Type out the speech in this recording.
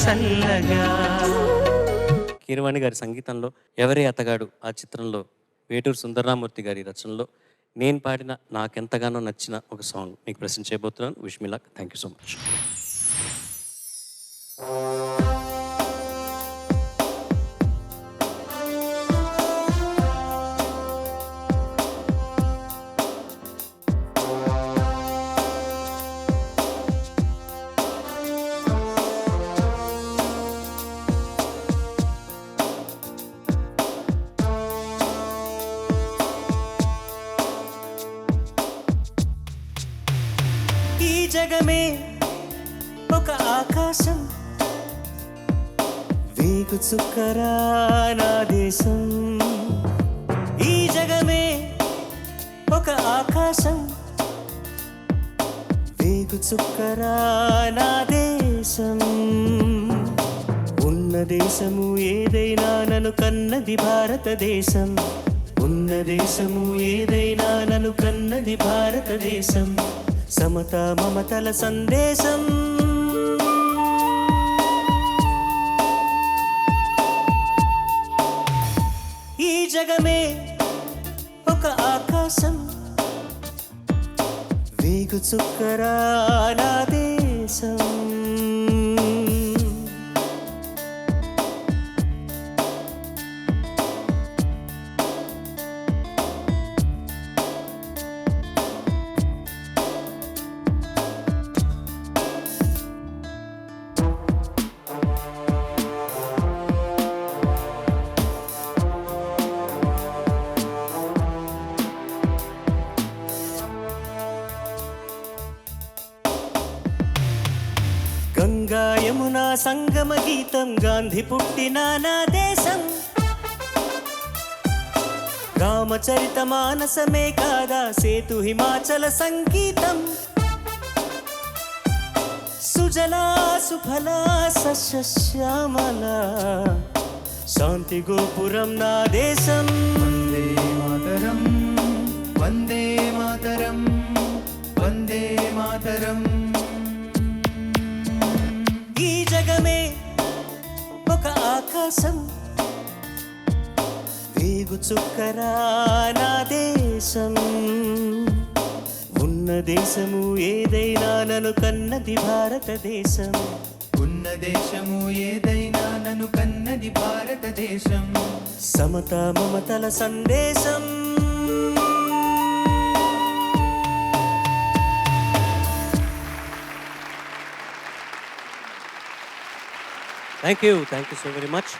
చల్లగా. కీరవాణి గారి సంగీతంలో ఎవరే అతగాడు ఆ చిత్రంలో వేటూరు సుందరరామూర్తి గారి రచనలో నేను పాడిన నాకెంతగానో నచ్చిన ఒక సాంగ్ మీకు ప్రెజెంట్ చేయబోతున్నాను. Wish me luck. Thank you so much. ఈ జగమే ఒక ఆకాశం, వేగు చుక్కరా నా దేశం. ఈ జగమే ఒక ఆకాశం, వేగు చుక్కరా నా దేశం. ఉన్న దేశము ఏదైనా నన్ను కన్నది భారతదేశం. ఉన్న దేశము ఏదైనా నన్ను కన్నది భారతదేశం. సమతా మమతల సందేశం. ఈ జగమే ఒక ఆకాశం, వేగు చుక్కరా నా దేశం. గంగా యమునా సంగమ గీతం, గాంధీ పుట్టిన నా దేశం. రామచరిత మానసమే కాదా సేతు హిమాచల సంగీతం. సుజలా సుఫలా సస్యశ్యామల శాంతి గోపురం నా దేశం. వందే మాతరం, వందే మాతరం, వందే మాతరం. ఈ జగమే ఒక ఆకాశం, వేగు చుక్కరా నా దేశం. ఉన్న దేశము ఏదైనా నన్ను కన్నది భారతదేశం. ఉన్న దేశము ఏదైనా నన్ను కన్నది భారతదేశం. సమతా మమతల సందేశం. Thank you so very much.